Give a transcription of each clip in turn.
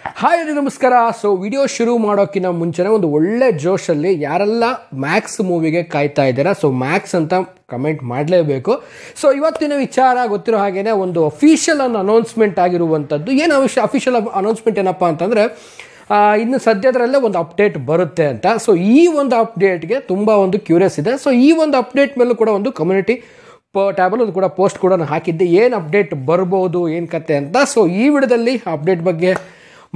Hi ನಮಸ್ಕಾರ. So video ಶುರು ಮಾಡೋಕ್ಕಿಂತ ಮುಂಚೆನೇ ಒಂದು ಒಳ್ಳೆ ಜೋಶಲ್ಲಿ ಯಾರೆಲ್ಲ ಮ್ಯಾಕ್ಸ್ ಮೂವಿಗೆ ಕಾಯ್ತಾ ಇದ್ದೀರಾ, ಸೊ ಮ್ಯಾಕ್ಸ್ ಅಂತ ಕಮೆಂಟ್ ಮಾಡಲೇಬೇಕು. ಸೊ ಇವತ್ತಿನ ವಿಚಾರ ಗೊತ್ತಿರೋ ಹಾಗೇನೆ ಒಂದು ಅಫಿಷಿಯಲ್ ಅನೌನ್ಸ್ಮೆಂಟ್ ಆಗಿರುವಂಥದ್ದು. ಏನು ಅಫಿಷಿಯಲ್ ಅನೌನ್ಸ್ಮೆಂಟ್ ಏನಪ್ಪ ಅಂತಂದರೆ ಇನ್ನು ಸದ್ಯದರಲ್ಲೇ ಒಂದು ಅಪ್ಡೇಟ್ ಬರುತ್ತೆ ಅಂತ. ಸೊ ಈ ಒಂದು ಅಪ್ಡೇಟ್ಗೆ ತುಂಬ ಒಂದು ಕ್ಯೂರಿಯಸ್ ಇದೆ. ಸೊ ಈ ಒಂದು ಅಪ್ಡೇಟ್ ಮೇಲೂ ಕೂಡ ಒಂದು ಕಮ್ಯುನಿಟಿ ಟ್ಯಾಬಲ್ಲಿ ಕೂಡ ಪೋಸ್ಟ್ ಕೂಡ ಹಾಕಿದ್ದೆ, ಏನು ಅಪ್ಡೇಟ್ ಬರ್ಬೋದು ಏನು ಕತೆ ಅಂತ. ಸೊ ಈ ವಿಡಿಯೋದಲ್ಲಿ ಅಪ್ಡೇಟ್ ಬಗ್ಗೆ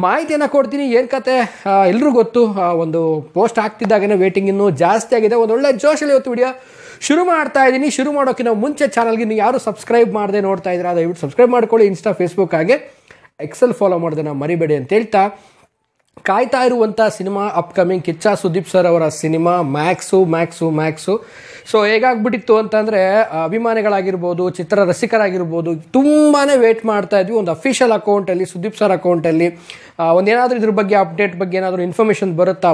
ಮಾಹಿತಿಯನ್ನು ಕೊಡ್ತೀನಿ. ಏನು ಕತೆ ಎಲ್ಲರೂ ಗೊತ್ತು, ಒಂದು ಪೋಸ್ಟ್ ಆಗ್ತಿದ್ದಾಗೇ ವೇಟಿಂಗ್ ಇನ್ನೂ ಜಾಸ್ತಿ ಆಗಿದೆ. ಒಂದು ಒಳ್ಳೆ ಜೋಶಲ್ಲಿ ಇವತ್ತು ವಿಡಿಯೋ ಶುರು ಮಾಡ್ತಾ ಇದ್ದೀನಿ. ಶುರು ಮಾಡೋಕ್ಕಿಂತ ಮುಂಚೆ ಚಾನಲ್ಗೆ ಇನ್ನು ಯಾರು ಸಬ್ಸ್ಕ್ರೈಬ್ ಮಾಡದೆ ನೋಡ್ತಾ ಇದ್ದೀರಾ ದಯವಿಟ್ಟು ಸಬ್ಸ್ಕ್ರೈಬ್ ಮಾಡ್ಕೊಳ್ಳಿ. ಇನ್ಸ್ಟಾ ಫೇಸ್ಬುಕ್ ಹಾಗೆ ಎಕ್ಸೆಲ್ ಫಾಲೋ ಮಾಡೋದನ್ನು ಮರಿಬೇಡಿ ಅಂತ ಹೇಳ್ತಾ, ಕಾಯ್ತಾ ಇರುವಂಥ cinema upcoming Kichcha Sudeep sir ಅವರ ಸಿನಿಮಾ ಮ್ಯಾಕ್ಸು. ಸೊ ಹೇಗಾಗ್ಬಿಟ್ಟಿತ್ತು ಅಂತಂದರೆ ಅಭಿಮಾನಿಗಳಾಗಿರ್ಬೋದು, ಚಿತ್ರ ರಸಿಕರಾಗಿರ್ಬೋದು ತುಂಬಾ ವೇಟ್ ಮಾಡ್ತಾ ಇದ್ವಿ. ಒಂದು ಅಫಿಷಿಯಲ್ ಅಕೌಂಟಲ್ಲಿ ಸುದೀಪ್ ಸರ್ ಅಕೌಂಟಲ್ಲಿ ಒಂದೇನಾದರೂ ಇದ್ರ ಬಗ್ಗೆ ಅಪ್ಡೇಟ್ ಬಗ್ಗೆ ಏನಾದರೂ ಇನ್ಫಾರ್ಮೇಷನ್ ಬರುತ್ತಾ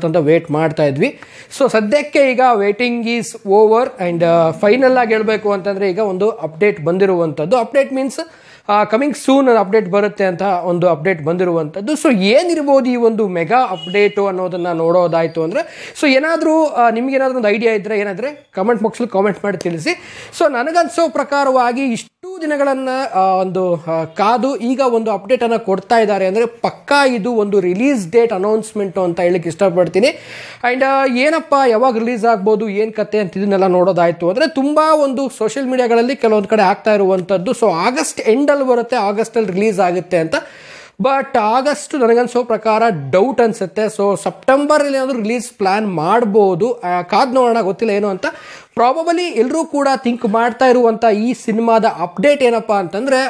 ಅಂತ ವೇಟ್ ಮಾಡ್ತಾ ಇದ್ವಿ. ಸೊ ಸದ್ಯಕ್ಕೆ ಈಗ waiting is over and final ಆಗಿ ಹೇಳಬೇಕು ಅಂತಂದರೆ ಈಗ ಒಂದು ಅಪ್ಡೇಟ್ ಬಂದಿರುವಂಥದ್ದು. Update means coming soon update ಬರುತ್ತೆ ಅಂತ ಒಂದು ಅಪ್ಡೇಟ್ ಬಂದಿರುವಂಥದ್ದು. ಸೊ ಏನಿರ್ಬೋದು ಈ ಒಂದು ಮೆಗಾ ಅಪ್ಡೇಟು ಅನ್ನೋದನ್ನು ನೋಡೋದಾಯಿತು ಅಂದರೆ, ಸೊ ಏನಾದರೂ ನಿಮಗೇನಾದರೂ ಒಂದು ಐಡಿಯಾ ಇದ್ದರೆ ಏನಾದರೆ ಕಮೆಂಟ್ ಬಾಕ್ಸಲ್ಲಿ ಕಾಮೆಂಟ್ ಮಾಡಿ ತಿಳಿಸಿ. ಸೊ ನನಗನ್ಸೋ ಪ್ರಕಾರವಾಗಿ ಇಷ್ಟು ದಿನಗಳನ್ನು ಒಂದು ಕಾದು ಈಗ ಒಂದು ಅಪ್ಡೇಟನ್ನು ಕೊಡ್ತಾ ಇದ್ದಾರೆ ಅಂದರೆ ಪಕ್ಕಾ ಇದು ಒಂದು ರಿಲೀಸ್ ಡೇಟ್ ಅನೌನ್ಸ್ಮೆಂಟು ಅಂತ ಹೇಳಕ್ಕೆ ಇಷ್ಟಪಡ್ತೀನಿ. ಆ್ಯಂಡ್ ಏನಪ್ಪ ಯಾವಾಗ ರಿಲೀಸ್ ಆಗ್ಬೋದು ಏನು ಕತೆ ಅಂತ ಇದನ್ನೆಲ್ಲ ನೋಡೋದಾಯಿತು ಅಂದರೆ ತುಂಬ ಒಂದು ಸೋಷಿಯಲ್ ಮೀಡಿಯಾಗಳಲ್ಲಿ ಕೆಲವೊಂದು ಕಡೆ ಆಗ್ತಾ ಇರುವಂಥದ್ದು. ಸೊ ಆಗಸ್ಟ್ ಎಂಡಲ್ಲಿ ಬರುತ್ತೆ, ಆಗಸ್ಟಲ್ಲಿ ರಿಲೀಸ್ ಆಗುತ್ತೆ ಅಂತ. ಬಟ್ ಆಗಸ್ಟ್ ನನಗನ್ಸೋ ಪ್ರಕಾರ ಡೌಟ್ ಅನಿಸುತ್ತೆ. ಸೊ ಸೆಪ್ಟೆಂಬರಲ್ಲಿ ಏನಾದರೂ ರಿಲೀಸ್ ಪ್ಲ್ಯಾನ್ ಮಾಡ್ಬೋದು, ಕಾದು ನೋಡೋಣ, ಗೊತ್ತಿಲ್ಲ ಏನು ಅಂತ. ಪ್ರಾಬಬಲಿ ಎಲ್ಲರೂ ಕೂಡ ಥಿಂಕ್ ಮಾಡ್ತಾ ಇರುವಂಥ ಈ ಸಿನಿಮಾದ ಅಪ್ಡೇಟ್ ಏನಪ್ಪ ಅಂತಂದರೆ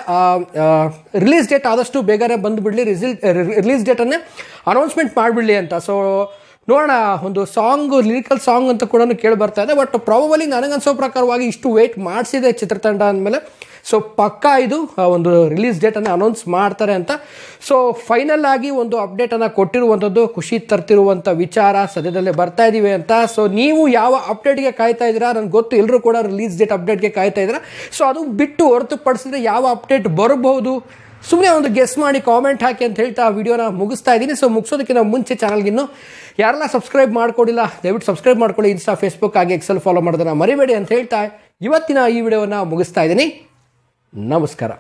ರಿಲೀಸ್ ಡೇಟ್ ಆದಷ್ಟು ಬೇಗನೆ ಬಂದುಬಿಡಲಿ, ರಿಲೀಸ್ ಡೇಟನ್ನೇ ಅನೌನ್ಸ್ಮೆಂಟ್ ಮಾಡಿಬಿಡಲಿ ಅಂತ. ಸೊ ನೋಡೋಣ, ಒಂದು ಲಿರಿಕಲ್ ಸಾಂಗ್ ಅಂತ ಕೂಡ ಕೇಳಿ ಬರ್ತಾ ಇದೆ. ಬಟ್ ಪ್ರಾಬಬಲಿ ನನಗನ್ಸೋ ಪ್ರಕಾರವಾಗಿ ಇಷ್ಟು ವೇಟ್ ಮಾಡಿಸಿದೆ ಚಿತ್ರತಂಡ ಅಂದಮೇಲೆ ಸೊ ಪಕ್ಕಾ ಇದು ಒಂದು ರಿಲೀಸ್ ಡೇಟನ್ನು ಅನೌನ್ಸ್ ಮಾಡ್ತಾರೆ ಅಂತ. ಸೊ ಫೈನಲ್ ಆಗಿ ಒಂದು ಅಪ್ಡೇಟನ್ನು ಕೊಟ್ಟಿರುವಂಥದ್ದು ಖುಷಿ ತರ್ತಿರುವಂಥ ವಿಚಾರ. ಸದ್ಯದಲ್ಲೇ ಬರ್ತಾ ಇದ್ದೀವಿ ಅಂತ. ಸೊ ನೀವು ಯಾವ ಅಪ್ಡೇಟ್ಗೆ ಕಾಯ್ತಾ ಇದ್ದೀರಾ ನನಗೆ ಗೊತ್ತು, ಎಲ್ಲರೂ ಕೂಡ ರಿಲೀಸ್ ಡೇಟ್ ಅಪ್ಡೇಟ್ಗೆ ಕಾಯ್ತಾ ಇದ್ದೀರಾ. ಸೊ ಅದು ಬಿಟ್ಟು ಹೊರತುಪಡಿಸಿದ್ರೆ ಯಾವ ಅಪ್ಡೇಟ್ ಬರಬಹುದು ಸುಮ್ಮನೆ ಒಂದು ಗೆಸ್ ಮಾಡಿ ಕಾಮೆಂಟ್ ಹಾಕಿ ಅಂತ ಹೇಳ್ತಾ ವಿಡಿಯೋನ ಮುಗಿಸ್ತಾ ಇದ್ದೀನಿ. ಸೊ ಮುಗಿಸೋದಕ್ಕಿಂತ ಮುಂಚೆ ಚಾನಲ್ಗಿನ್ನು ಯಾರೆಲ್ಲ ಸಬ್ಸ್ಕ್ರೈಬ್ ಮಾಡ್ಕೊಂಡಿಲ್ಲ ದಯವಿಟ್ಟು ಸಬ್ಸ್ಕ್ರೈಬ್ ಮಾಡ್ಕೊಳ್ಳಿ. ಇನ್ಸ್ಟಾ ಫೇಸ್ಬುಕ್ ಹಾಗೆ ಎಕ್ಸೆಲ್ ಫಾಲೋ ಮಾಡೋದನ್ನು ಮರಿಬೇಡಿ ಅಂತ ಹೇಳ್ತಾ ಇವತ್ತಿನ ಈ ವಿಡಿಯೋನ ಮುಗಿಸ್ತಾ ಇದ್ದೀನಿ. ನಮಸ್ಕಾರ.